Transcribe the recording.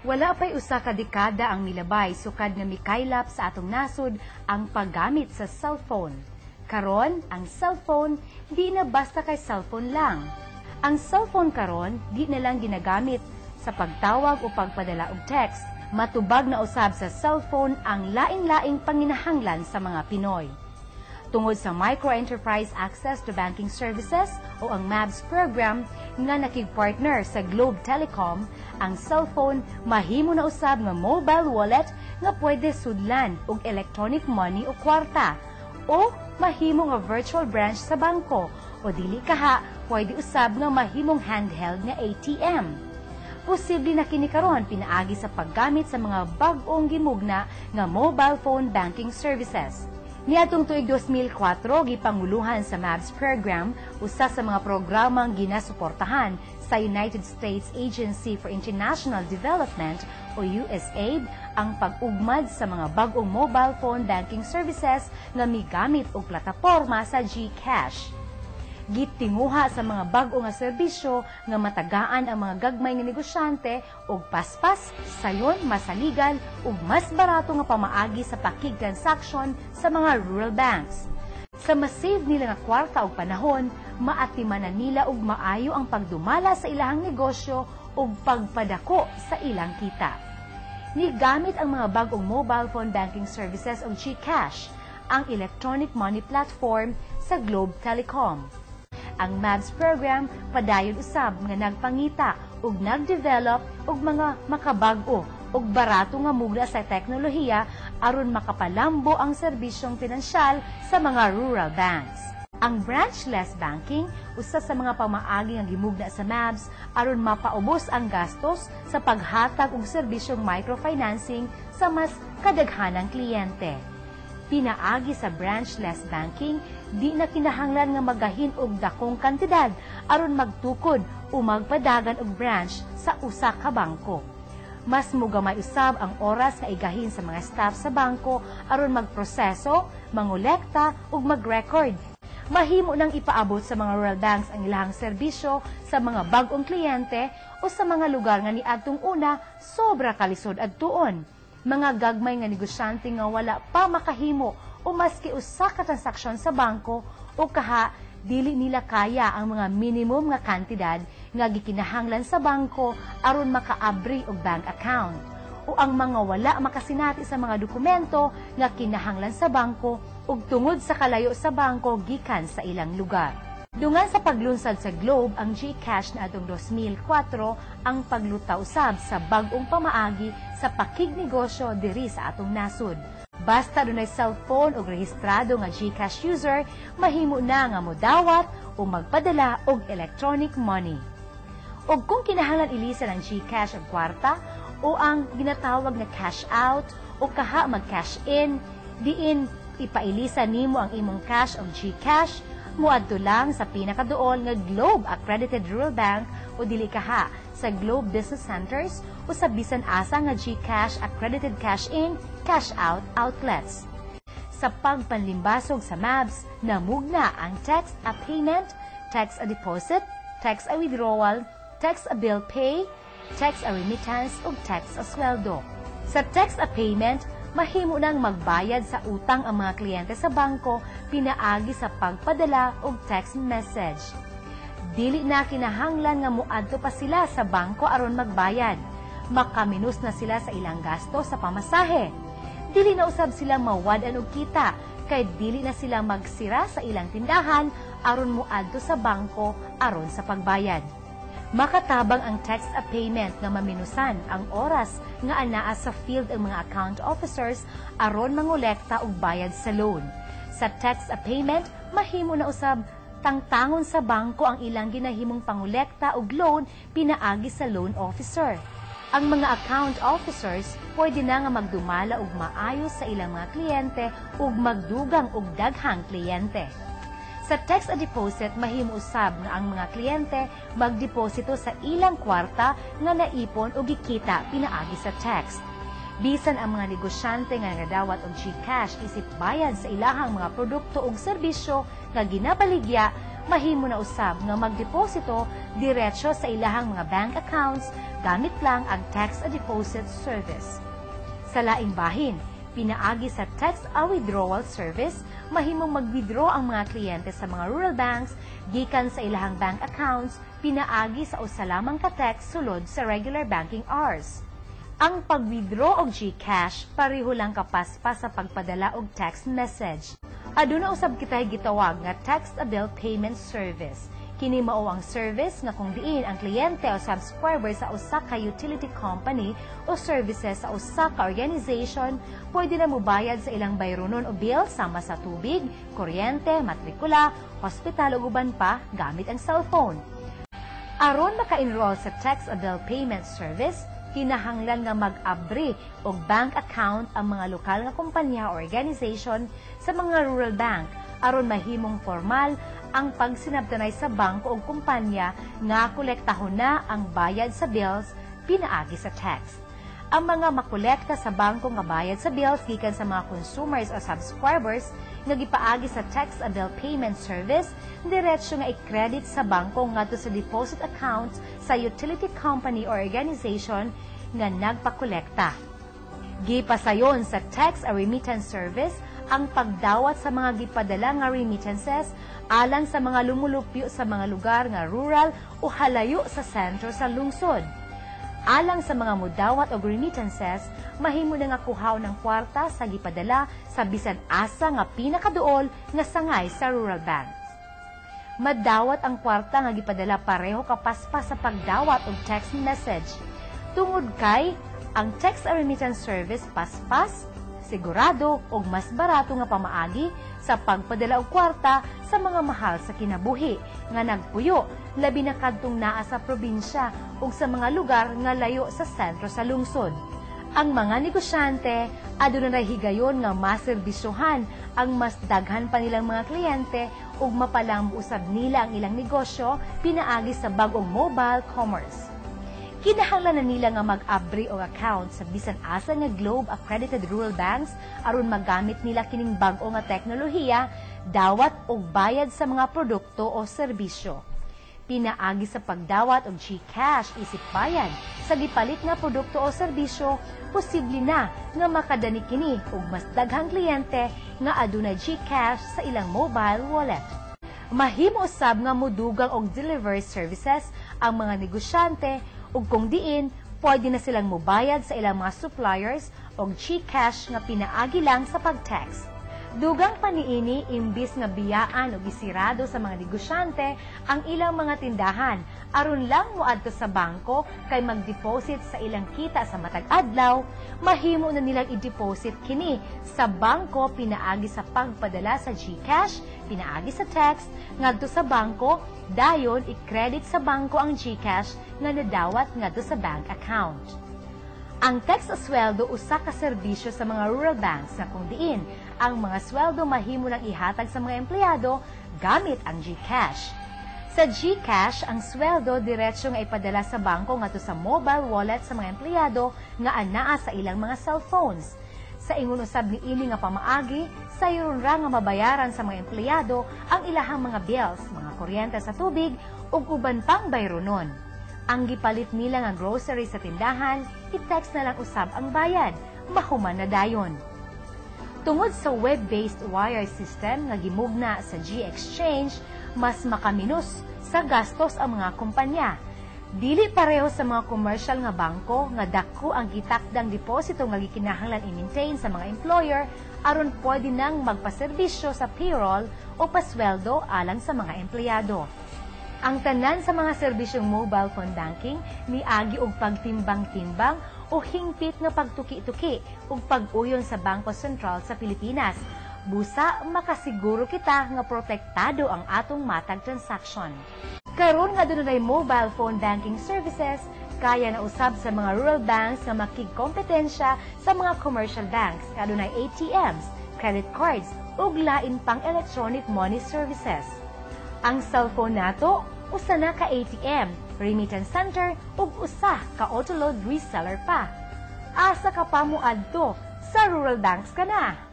Wala pa'y usa ka dekada ang milabay sukad nga mikaylap sa atong nasod ang paggamit sa cellphone. Karon, ang cellphone di na basta kay cellphone lang. Ang cellphone karon di na lang ginagamit sa pagtawag o pagpadala og text. Matubag na usab sa cellphone ang laing-laing panginahanglan sa mga Pinoy. Tungod sa Microenterprise Access to Banking Services o ang MABS program nga nakig-partner sa Globe Telecom, ang cellphone mahimo na usab nga mobile wallet nga pwede sudlan og electronic money o kwarta o mahimo nga virtual branch sa bangko o dili kaha pwede usab nga mahimong handheld nga ATM. Posible na kini karon pinaagi sa paggamit sa mga bag-ong gimugna nga mobile phone banking services. Niadtong tuig 2004, gipanguluhan sa MABS program, usa sa mga programang ginasuportahan sa United States Agency for International Development o USAID ang pag-ugmad sa mga bag-ong mobile phone banking services nga migamit og plataporma sa GCash. Gitinguha sa mga bag-o nga serbisyo nga matagaan ang mga gagmay nga negosyante og paspas, sayon, masaligan ug mas barato nga pamaagi sa pakig-transaksyon sa mga rural banks. Sa masave nila nga kwarta og panahon, maatimanan nila og maayo ang pagdumala sa ilahang negosyo ug pagpadako sa ilang kita. Nigamit ang mga bag-ong mobile phone banking services og GCash, ang electronic money platform sa Globe Telecom. Ang MABS program padayon usab nga nagpangita ug nagdevelop og mga makabag-o ug barato nga mugna sa teknolohiya aron makapalambo ang serbisyong pinansyal sa mga rural banks. Ang branchless banking usa sa mga pamaagi nga gimugna sa MABS aron mapaubos ang gastos sa paghatag og serbisyong microfinancing sa mas kadaghanang kliyente. Pinaagi sa branchless banking, di na kinahanglan nga magahin og dakong kantidad aron magtukod o magpadagan og branch sa usa ka bangko. Mas mugamay usab ang oras nga igahin sa mga staff sa bangko aron magproseso, mangolekta ug mag-record. Mahimo nang ipaabot sa mga rural banks ang ilahang serbisyo sa mga bag-ong kliyente o sa mga lugar nga niadtong una sobra kalisod adtuon. Mga gagmay nga negosyante nga wala pa makahimo o maski usa ka transaksyon sa bangko o kaha dili nila kaya ang mga minimum nga kantidad nga gikinahanglan sa bangko aron makaabri og bank account o ang mga wala makasinati sa mga dokumento nga kinahanglan sa bangko ug tungod sa kalayo sa bangko gikan sa ilang lugar. Dungan sa paglunsad sa Globe ang GCash na atong 2004 ang pagluta usab sa bag-ong pamaagi sa pakignegosyo diri sa atong nasod. Basta dunay cellphone o rehistrado nga GCash user, mahimo na nga modawat o magpadala og electronic money. Og kung kinahanglan ilisan ang GCash og kwarta o ang ginatawag na cash out o kaha mag-cash in, diin ipailisan nimo ang imong cash og GCash, muadto lang sa pinakaduol nga Globe Accredited Rural Bank o dili kaha sa Globe Business Centers o sa bisan asa nga GCash Accredited Cash In, Cash Out outlets. Sa pagpanlimbasog sa MABS, namugna ang text a payment, text a deposit, text a withdrawal, text a bill pay, text a remittance ug text a sweldo. Sa text a payment, mahimo nang magbayad sa utang ang mga kliyente sa bangko pinaagi sa pagpadala og text message. Dili na kinahanglan nga muadto pa sila sa bangko aron magbayad. Makaminus na sila sa ilang gasto sa pamasahe. Dili na usab sila mawad-an og kita kay dili na sila magsira sa ilang tindahan aron muadto sa bangko aron sa pagbayad. Makatabang ang text a payment nga maminusan ang oras nga anaa sa field ang mga account officers aron mangolekta og bayad sa loan. Sa text a payment, mahimo na usab tangtangon sa bangko ang ilang ginahimong pangolekta og loan pinaagi sa loan officer. Ang mga account officers pwede na nga magdumala og maayos sa ilang mga kliyente ug magdugang og daghang kliyente. Sa text a deposit, mahimo usab nga ang mga kliyente magdeposito sa ilang kwarta nga naipon o gikita pinaagi sa text. Bisan ang mga negosyante nga nagadawat og GCash isip bayad sa ilahang mga produkto ug serbisyo nga ginabaligya, mahimo na usab nga magdeposito diretso sa ilahang mga bank accounts gamit lang ang text-a-deposit service. Sa laing bahin, pinaagi sa text-a-withdrawal service, mahimong mag-withdraw ang mga kliyente sa mga rural banks gikan sa ilahang bank accounts, pinaagi sa usa lamang ka text sulod sa regular banking hours. Ang pag-withdraw og GCash pareho lang kapaspas sa pagpadala og text message. Aduna usab kitay gitawag nga text-a-bill payment service. Kini mao ang service nga kung diin ang kliyente o subscriber sa usa ka utility company o services sa usa ka organization pwede na mobayad sa ilang bayronon o bill sama sa tubig, kuryente, matrikula, hospital ug uban pa gamit ang cellphone. Aron maka-enroll sa text-a-bill payment service, kinahanglan nga mag-abri og bank account ang mga lokal nga kumpanya o organization sa mga rural bank aron mahimong formal ang pagsinabtanay sa bangko o kumpanya nga kolektahon na ang bayad sa bills pinaagi sa text. Ang mga makolekta sa bangko nga bayad sa bills gikan sa mga consumers o subscribers nga gipaagi sa text-a-bill payment service, diretsyo nga i-credit sa bangko ngadto sa deposit account sa utility company or organization nga nagpakolekta. Gipasayon sa text-a-remittance service ang pagdawat sa mga gipadala nga remittances alang sa mga lumulupyo sa mga lugar nga rural o halayo sa sentro sa lungsod. Alang sa mga mudawat o remittances, mahimo na nga kuhaw ng kwarta sa gipadala sa bisan asa nga pinakaduol nga sangay sa rural banks. Madawat ang kwarta nga gipadala pareho kapaspas sa pagdawat og text message. Tungod kay ang text-a-remittance service paspas, sigurado og mas barato nga pamaagi sa pagpadala og kwarta sa mga mahal sa kinabuhi nga nagpuyo labi na kadtong naa sa probinsya ug sa mga lugar nga layo sa sentro sa lungsod. Ang mga negosyante aduna na higayon nga maserbisyohan ang mas daghan pa nilang mga kliyente ug mapalambo usab nila ang ilang negosyo pinaagi sa bag-ong mobile commerce. Kinahanglan na nila nga mag-abri og account sa bisan asa nga Globe accredited rural banks aron magamit nila kining bag-o nga teknolohiya, dawat og bayad sa mga produkto o serbisyo. Pinaagi sa pagdawat og GCash isip bayad sa gipalit nga produkto o serbisyo, posible na nga makadani kini og mas daghang kliyente nga aduna GCash sa ilang mobile wallet. Mahimo usab nga modugang og delivery services ang mga negosyante ug kung diin, pwede na silang mobayad sa ilang mga suppliers og GCash nga pinaagi lang sa pag-text. Dugang paniini imbis nga biyaan o gisirado sa mga negosyante ang ilang mga tindahan aron lang moadto sa bangko kay mag-deposit sa ilang kita sa matag adlaw, mahimo na nilang i-deposit kini sa bangko pinaagi sa pagpadala sa GCash, pinaagi sa text ngadto sa bangko, dayon i-credit sa bangko ang GCash nga nadawat ngadto sa bank account. Ang text-a-sweldo usa ka serbisyo sa mga rural banks na kung diin ang mga sweldo mahimo nang ihatag sa mga empleyado gamit ang GCash. Sa GCash, ang sweldo diretsyo nga ipadala sa bangko ngadto sa mobile wallet sa mga empleyado nga anaa sa ilang mga cellphones. Sa ingon usab ni ini nga pamaagi, sayon ra nga mabayaran sa mga empleyado ang ilahang mga bills, mga kuryente sa tubig ug uban pang bayronon. Ang gipalit nila nga grocery sa tindahan, i-text na lang usab ang bayad, mahuman na dayon. Tungod sa web-based wire system nga gimugna sa G-Exchange, mas makaminos sa gastos ang mga kumpanya. Dili pareho sa mga commercial nga bangko nga dako ang gitakdang deposito nga gikinahanglan i-maintain sa mga employer aron pwede nang magpaserbisyo sa payroll o pasweldo alang sa mga empleyado. Ang tanan sa mga serbisyong mobile phone banking niagi og pagtimbang-timbang o hingpit nga pagtuki-tuki ug pag-uyon sa Bangko Sentral sa Pilipinas. Busa makasiguro kita nga protektado ang atong matag transaction. Karon nga dunay mobile phone banking services, kaya na usab sa mga rural banks nga makigkompetensya sa mga commercial banks nga dunay ATMs, credit cards ug lain pang electronic money services. Ang cellphone nato, usa na ka ATM, remittance center, ug usa ka autoload reseller pa. Asa ka pa mo adto sa rural banks ka na?